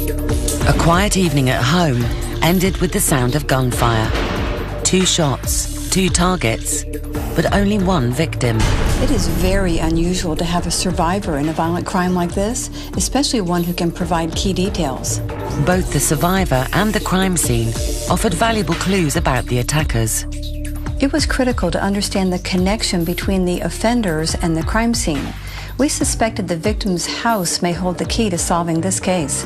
A quiet evening at home ended with the sound of gunfire. 2 shots, 2 targets, but only 1 victim. It is very unusual to have a survivor in a violent crime like this, especially one who can provide key details. Both the survivor and the crime scene offered valuable clues about the attackers. It was critical to understand the connection between the offenders and the crime scene. We suspected the victim's house may hold the key to solving this case.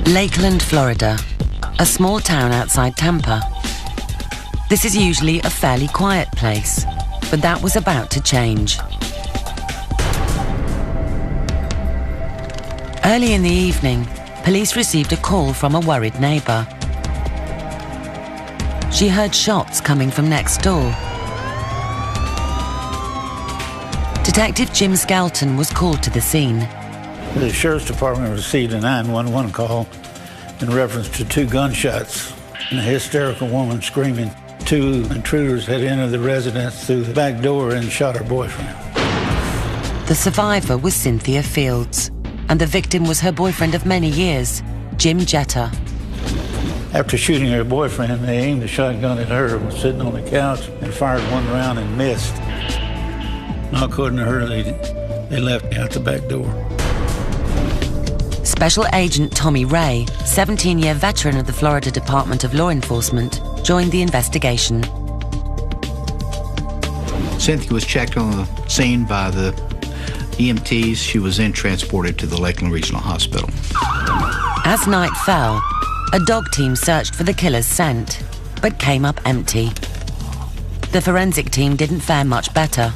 Lakeland, Florida, a small town outside Tampa. This is usually a fairly quiet place, but that was about to change. Early in the evening, police received a call from a worried neighbor. She heard shots coming from next door. Detective Jim Skelton was called to the scene. The Sheriff's Department received a 911 call in reference to 2 gunshots and a hysterical woman screaming. 2 intruders had entered the residence through the back door and shot her boyfriend. The survivor was Cynthia Fields, and the victim was her boyfriend of many years, Jim Jeter. After shooting her boyfriend, they aimed a shotgun at her, was sitting on the couch, and fired 1 round and missed. Not according to her, they left out the back door. Special Agent Tommy Ray, 17-year veteran of the Florida Department of Law Enforcement, joined the investigation. Cynthia was checked on the scene by the EMTs. She was then transported to the Lakeland Regional Hospital. As night fell, a dog team searched for the killer's scent, but came up empty. The forensic team didn't fare much better.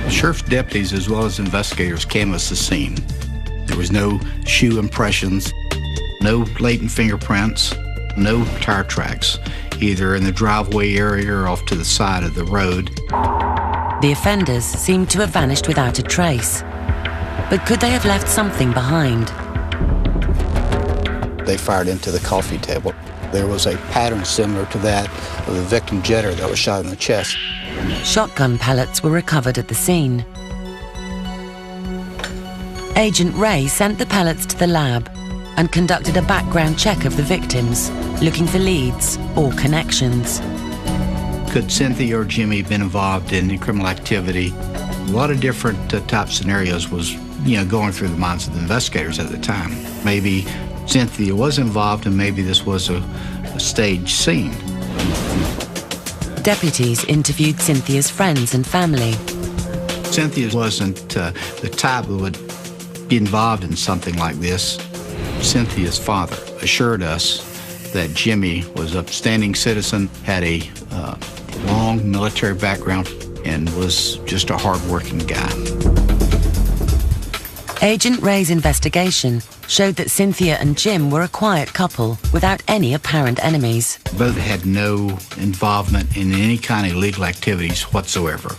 Sheriff's deputies as well as investigators canvassed the scene. There was no shoe impressions, no latent fingerprints, no tire tracks, either in the driveway area or off to the side of the road. The offenders seemed to have vanished without a trace. But could they have left something behind? They fired into the coffee table. There was a pattern similar to that of the victim Jeter that was shot in the chest. Shotgun pellets were recovered at the scene. Agent Ray sent the pellets to the lab and conducted a background check of the victims, looking for leads or connections. Could Cynthia or Jimmy have been involved in criminal activity? A lot of different type scenarios was, going through the minds of the investigators at the time. Maybe Cynthia was involved and maybe this was a staged scene. Deputies interviewed Cynthia's friends and family. Cynthia wasn't the type who would be involved in something like this. Cynthia's father assured us that Jimmy was an upstanding citizen, had a long military background, and was just a hard-working guy. Agent Ray's investigation showed that Cynthia and Jim were a quiet couple without any apparent enemies. Both had no involvement in any kind of illegal activities whatsoever.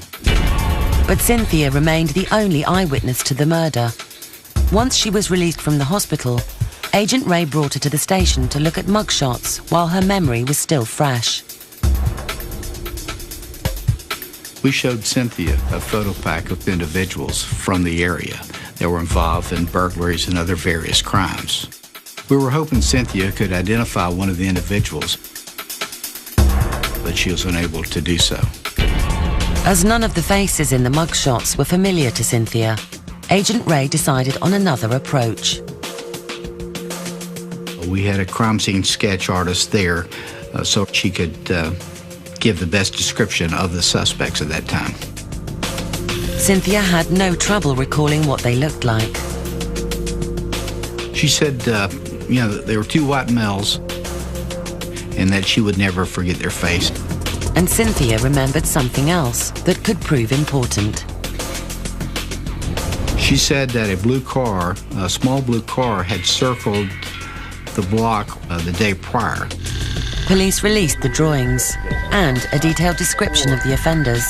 But Cynthia remained the only eyewitness to the murder. Once she was released from the hospital, Agent Ray brought her to the station to look at mugshots while her memory was still fresh. We showed Cynthia a photo pack of individuals from the area that were involved in burglaries and other various crimes. We were hoping Cynthia could identify one of the individuals, but she was unable to do so. As none of the faces in the mugshots were familiar to Cynthia, Agent Ray decided on another approach. We had a crime scene sketch artist there so she could give the best description of the suspects at that time. Cynthia had no trouble recalling what they looked like. She said, they were 2 white males and that she would never forget their face. And Cynthia remembered something else that could prove important. She said that a small blue car, had circled the block the day prior. Police released the drawings and a detailed description of the offenders.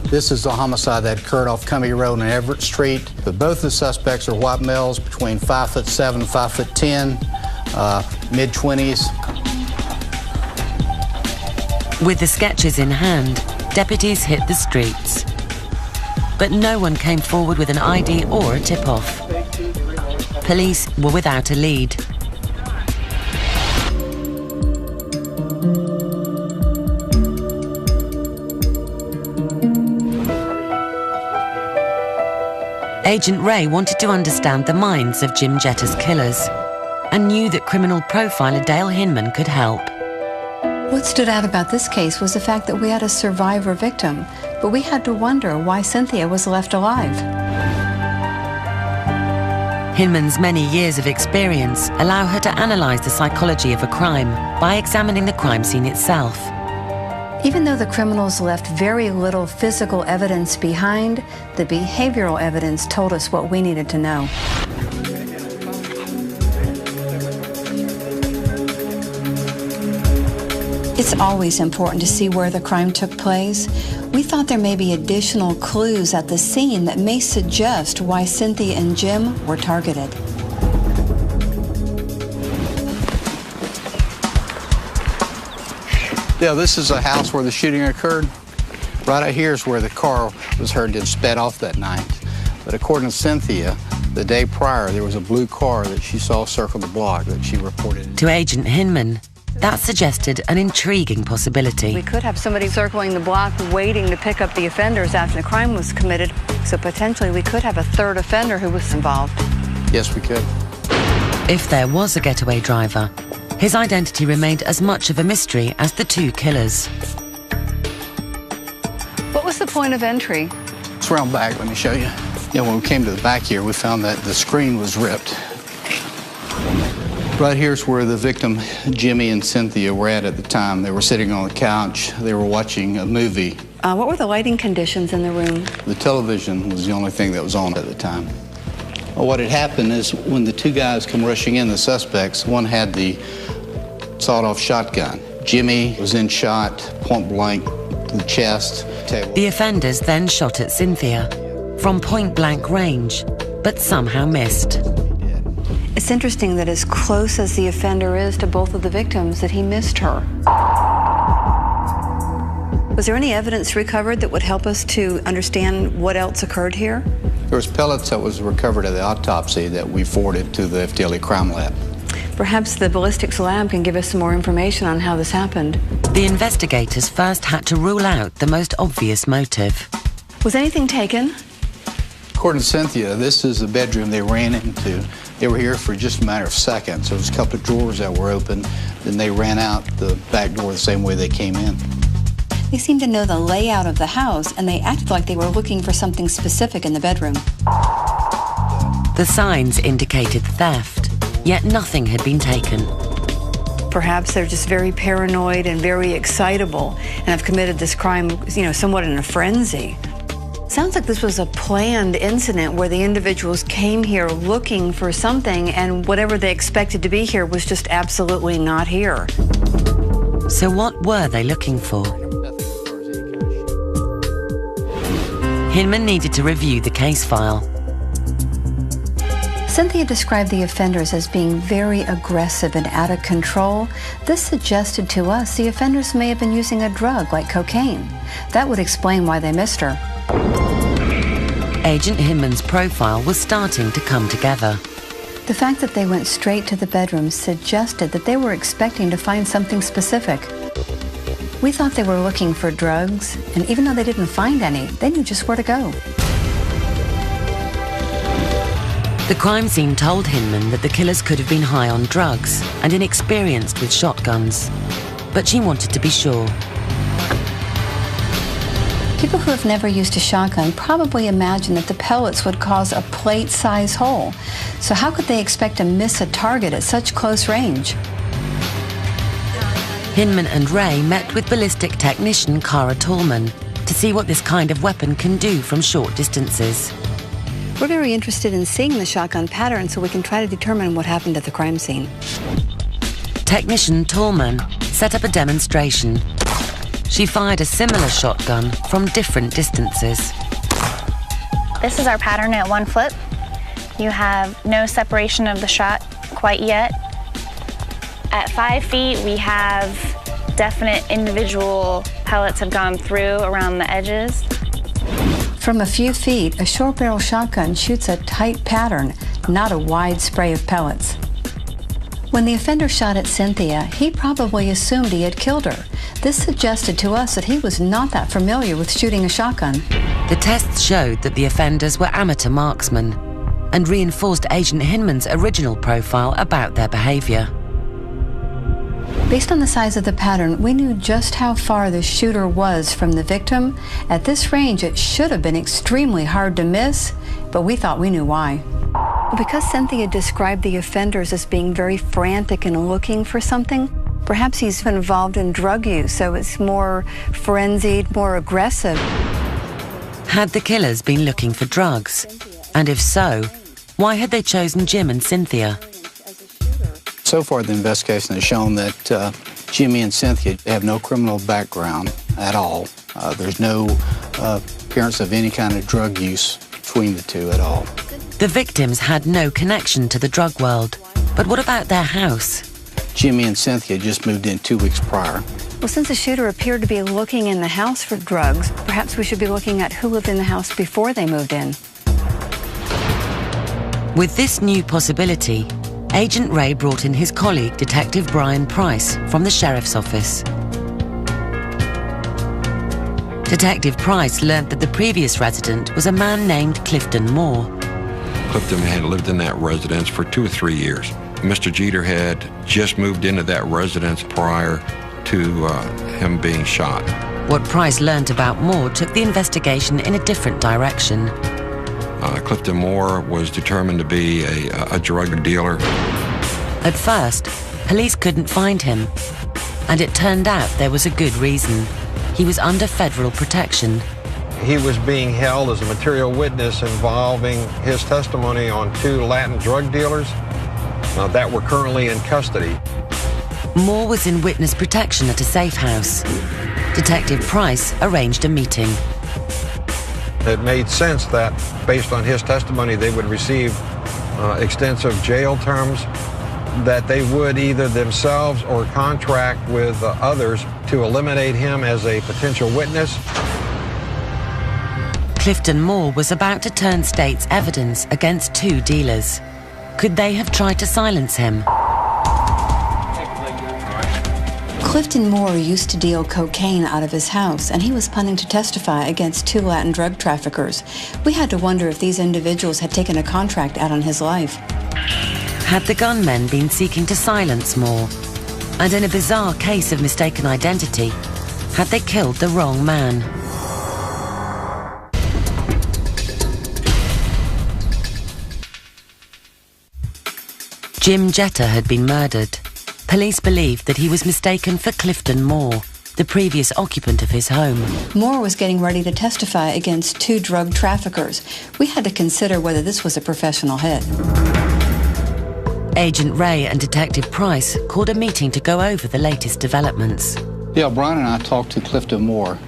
This is the homicide that occurred off Cumbie Road and Everett Street. But both the suspects are white males between 5'7" and 5'10", mid-20s. With the sketches in hand, deputies hit the streets. But no one came forward with an ID or a tip-off. Police were without a lead. Agent Ray wanted to understand the minds of Jim Jetter's killers and knew that criminal profiler Dale Hinman could help. What stood out about this case was the fact that we had a survivor victim, but we had to wonder why Cynthia was left alive. Hinman's many years of experience allow her to analyze the psychology of a crime by examining the crime scene itself. Even though the criminals left very little physical evidence behind, the behavioral evidence told us what we needed to know. It's always important to see where the crime took place. We thought there may be additional clues at the scene that may suggest why Cynthia and Jim were targeted. Yeah, this is a house where the shooting occurred. Right out here is where the car was heard to have sped off that night. But according to Cynthia, the day prior, there was a blue car that she saw circle the block that she reported. To Agent Hinman, that suggested an intriguing possibility. We could have somebody circling the block waiting to pick up the offenders after the crime was committed, so potentially we could have a third offender who was involved. Yes, we could. If there was a getaway driver, his identity remained as much of a mystery as the two killers. What was the point of entry? It's around back, let me show you. Yeah, when we came to the back here, we found that the screen was ripped. Right here's where the victim, Jimmy and Cynthia, were at the time. They were sitting on the couch. They were watching a movie. What were the lighting conditions in the room? The television was the only thing that was on at the time. Well, what had happened is when the two guys come rushing in, the suspects, one had the sawed-off shotgun. Jimmy was in shot, point blank, to the chest, table. The offenders then shot at Cynthia from point-blank range, but somehow missed. It's interesting that as close as the offender is to both of the victims, that he missed her. Was there any evidence recovered that would help us to understand what else occurred here? There was pellets that was recovered at the autopsy that we forwarded to the FDLE crime lab. Perhaps the ballistics lab can give us some more information on how this happened. The investigators first had to rule out the most obvious motive. Was anything taken? According to Cynthia, this is the bedroom they ran into. They were here for just a matter of seconds. There was a couple of drawers that were open, then they ran out the back door the same way they came in. They seemed to know the layout of the house, and they acted like they were looking for something specific in the bedroom. The signs indicated theft, yet nothing had been taken. Perhaps they're just very paranoid and very excitable and have committed this crime, somewhat in a frenzy. Sounds like this was a planned incident where the individuals came here looking for something, and whatever they expected to be here was just absolutely not here. So what were they looking for? Hinman needed to review the case file. Cynthia described the offenders as being very aggressive and out of control. This suggested to us the offenders may have been using a drug like cocaine. That would explain why they missed her. Agent Hinman's profile was starting to come together. The fact that they went straight to the bedroom suggested that they were expecting to find something specific. We thought they were looking for drugs, and even though they didn't find any, they knew just where to go. The crime scene told Hinman that the killers could have been high on drugs and inexperienced with shotguns, but she wanted to be sure. People who have never used a shotgun probably imagine that the pellets would cause a plate-sized hole. So how could they expect to miss a target at such close range? Hinman and Ray met with ballistic technician Cara Tallman to see what this kind of weapon can do from short distances. We're very interested in seeing the shotgun pattern so we can try to determine what happened at the crime scene. Technician Tallman set up a demonstration. She fired a similar shotgun from different distances. This is our pattern at 1 foot. You have no separation of the shot quite yet. At 5 feet, we have definite individual pellets have gone through around the edges. From a few feet, a short barrel shotgun shoots a tight pattern, not a wide spray of pellets. When the offender shot at Cynthia, he probably assumed he had killed her. This suggested to us that he was not that familiar with shooting a shotgun. The tests showed that the offenders were amateur marksmen and reinforced Agent Hinman's original profile about their behavior. Based on the size of the pattern, we knew just how far the shooter was from the victim. At this range, it should have been extremely hard to miss, but we thought we knew why. Because Cynthia described the offenders as being very frantic and looking for something, perhaps he's been involved in drug use, so it's more frenzied, more aggressive. Had the killers been looking for drugs? And if so, why had they chosen Jim and Cynthia? So far, the investigation has shown that Jimmy and Cynthia have no criminal background at all. There's no appearance of any kind of drug use between the two at all. The victims had no connection to the drug world. But what about their house? Jimmy and Cynthia just moved in 2 weeks prior. Well, since the shooter appeared to be looking in the house for drugs, perhaps we should be looking at who lived in the house before they moved in. With this new possibility, Agent Ray brought in his colleague, Detective Brian Price, from the Sheriff's Office. Detective Price learned that the previous resident was a man named Clifton Moore. Clifton had lived in that residence for 2 or 3 years. Mr. Jeter had just moved into that residence prior to him being shot. What Price learned about Moore took the investigation in a different direction. Clifton Moore was determined to be a drug dealer. At first, police couldn't find him, and it turned out there was a good reason. He was under federal protection. He was being held as a material witness involving his testimony on 2 Latin drug dealers that were currently in custody. Moore was in witness protection at a safe house. Detective Price arranged a meeting. It made sense that, based on his testimony, they would receive extensive jail terms, that they would either themselves or contract with others to eliminate him as a potential witness. Clifton Moore was about to turn state's evidence against 2 dealers. Could they have tried to silence him? Clifton Moore used to deal cocaine out of his house, and he was planning to testify against 2 Latin drug traffickers. We had to wonder if these individuals had taken a contract out on his life. Had the gunmen been seeking to silence Moore? And in a bizarre case of mistaken identity, had they killed the wrong man? Jim Jeter had been murdered. Police believed that he was mistaken for Clifton Moore, the previous occupant of his home. Moore was getting ready to testify against 2 drug traffickers. We had to consider whether this was a professional hit. Agent Ray and Detective Price called a meeting to go over the latest developments. Yeah, Brian and I talked to Clifton Moore.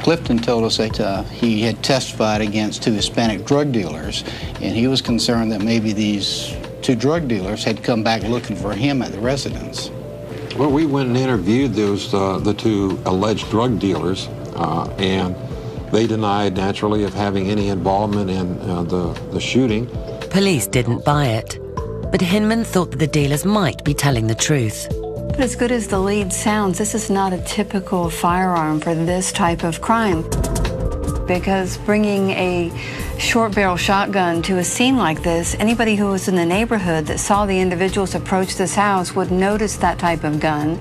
Clifton told us that he had testified against 2 Hispanic drug dealers, and he was concerned that maybe these 2 drug dealers had come back looking for him at the residence. Well, we went and interviewed the 2 alleged drug dealers, and they denied, naturally, of having any involvement in the shooting. Police didn't buy it, but Hinman thought that the dealers might be telling the truth. But as good as the lead sounds, this is not a typical firearm for this type of crime. Because bringing a short barrel shotgun to a scene like this, anybody who was in the neighborhood that saw the individuals approach this house would notice that type of gun.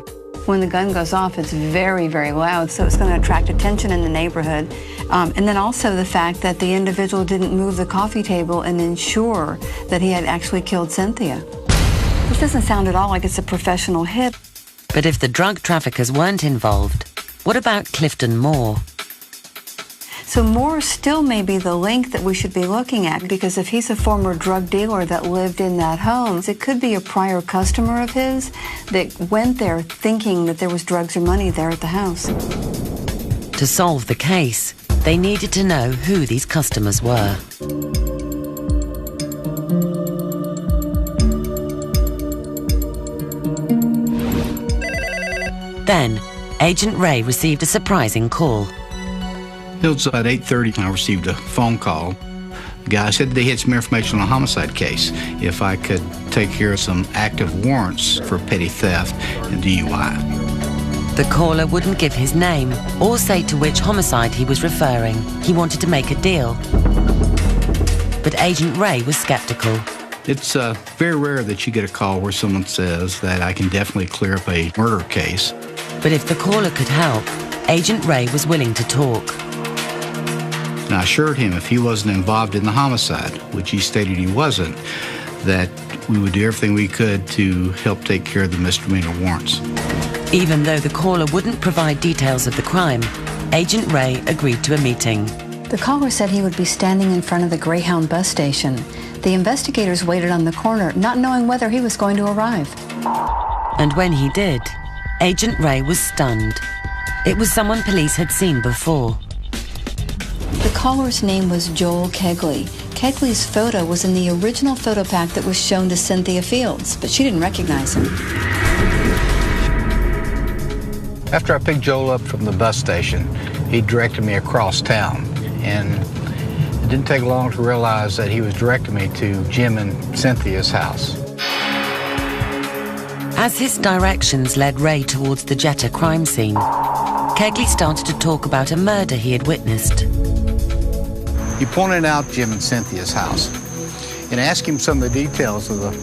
When the gun goes off, it's very, very loud, so it's going to attract attention in the neighborhood. And then also the fact that the individual didn't move the coffee table and ensure that he had actually killed Cynthia. This doesn't sound at all like it's a professional hit. But if the drug traffickers weren't involved, what about Clifton Moore? So Moore still may be the link that we should be looking at, because if he's a former drug dealer that lived in that home, it could be a prior customer of his that went there thinking that there was drugs or money there at the house. To solve the case, they needed to know who these customers were. Then, Agent Ray received a surprising call. It was about 8:30 when I received a phone call. The guy said they had some information on a homicide case, if I could take care of some active warrants for petty theft and DUI. The caller wouldn't give his name or say to which homicide he was referring. He wanted to make a deal. But Agent Ray was skeptical. It's very rare that you get a call where someone says that I can definitely clear up a murder case. But if the caller could help, Agent Ray was willing to talk. And I assured him if he wasn't involved in the homicide, which he stated he wasn't, that we would do everything we could to help take care of the misdemeanor warrants. Even though the caller wouldn't provide details of the crime, Agent Ray agreed to a meeting. The caller said he would be standing in front of the Greyhound bus station. The investigators waited on the corner, not knowing whether he was going to arrive. And when he did, Agent Ray was stunned. It was someone police had seen before. The caller's name was Joel Kegley. Kegley's photo was in the original photo pack that was shown to Cynthia Fields, but she didn't recognize him. After I picked Joel up from the bus station, he directed me across town, and it didn't take long to realize that he was directing me to Jim and Cynthia's house. As his directions led Ray towards the Jetta crime scene, Kegley started to talk about a murder he had witnessed. He pointed out Jim and Cynthia's house. In asking him some of the details of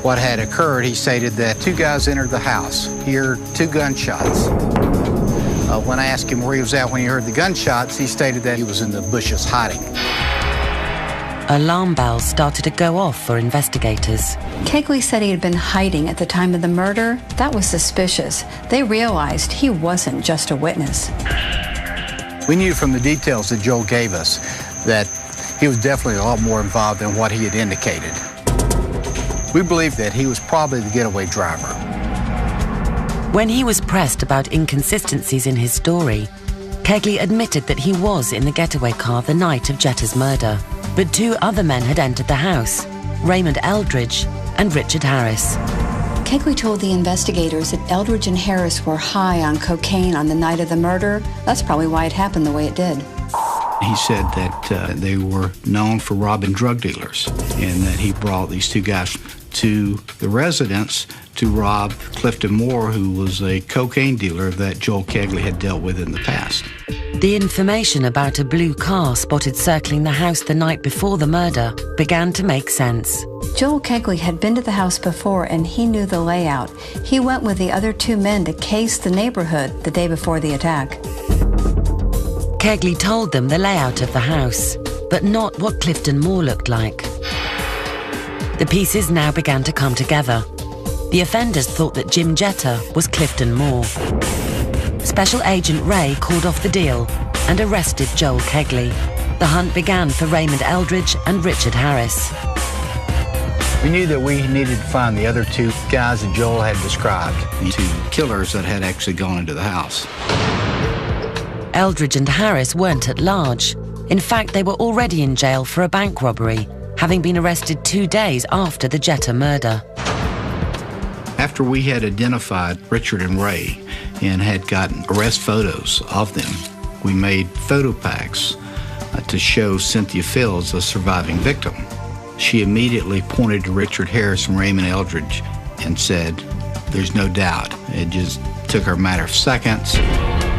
what had occurred, he stated that two guys entered the house. He heard two gunshots. When I asked him where he was at when he heard the gunshots, he stated that he was in the bushes hiding. Alarm bells started to go off for investigators. Kegley said he had been hiding at the time of the murder. That was suspicious. They realized he wasn't just a witness. We knew from the details that Joel gave us that he was definitely a lot more involved than what he had indicated. We believed that he was probably the getaway driver. When he was pressed about inconsistencies in his story, Kegley admitted that he was in the getaway car the night of Jetta's murder. But two other men had entered the house, Raymond Eldridge and Richard Harris. Kegley told the investigators that Eldridge and Harris were high on cocaine on the night of the murder. That's probably why it happened the way it did. He said that they were known for robbing drug dealers and that he brought these two guys to the residence to rob Clifton Moore, who was a cocaine dealer that Joel Kegley had dealt with in the past. The information about a blue car spotted circling the house the night before the murder began to make sense. Joel Kegley had been to the house before and he knew the layout. He went with the other two men to case the neighborhood the day before the attack. Kegley told them the layout of the house, but not what Clifton Moore looked like. The pieces now began to come together. The offenders thought that Jim Jetta was Clifton Moore. Special Agent Ray called off the deal and arrested Joel Kegley. The hunt began for Raymond Eldridge and Richard Harris. We knew that we needed to find the other two guys that Joel had described, the two killers that had actually gone into the house. Eldridge and Harris weren't at large. In fact, they were already in jail for a bank robbery, having been arrested 2 days after the Jetta murder. After we had identified Richard and Ray and had gotten arrest photos of them, we made photo packs to show Cynthia Fields, a surviving victim. She immediately pointed to Richard Harris and Raymond Eldridge and said, "There's no doubt." It just took her a matter of seconds.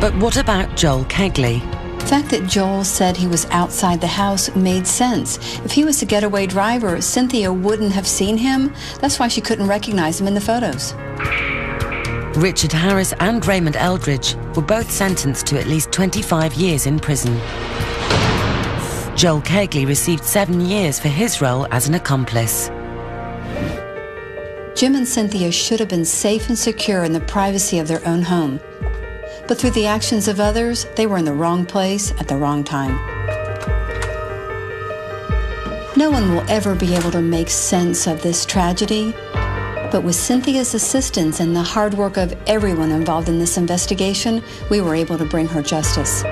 But what about Joel Kegley? The fact that Joel said he was outside the house made sense. If he was the getaway driver, Cynthia wouldn't have seen him. That's why she couldn't recognize him in the photos. Richard Harris and Raymond Eldridge were both sentenced to at least 25 years in prison. Joel Kegley received 7 years for his role as an accomplice. Jim and Cynthia should have been safe and secure in the privacy of their own home. but through the actions of others, they were in the wrong place at the wrong time. No one will ever be able to make sense of this tragedy, but with Cynthia's assistance and the hard work of everyone involved in this investigation, we were able to bring her justice.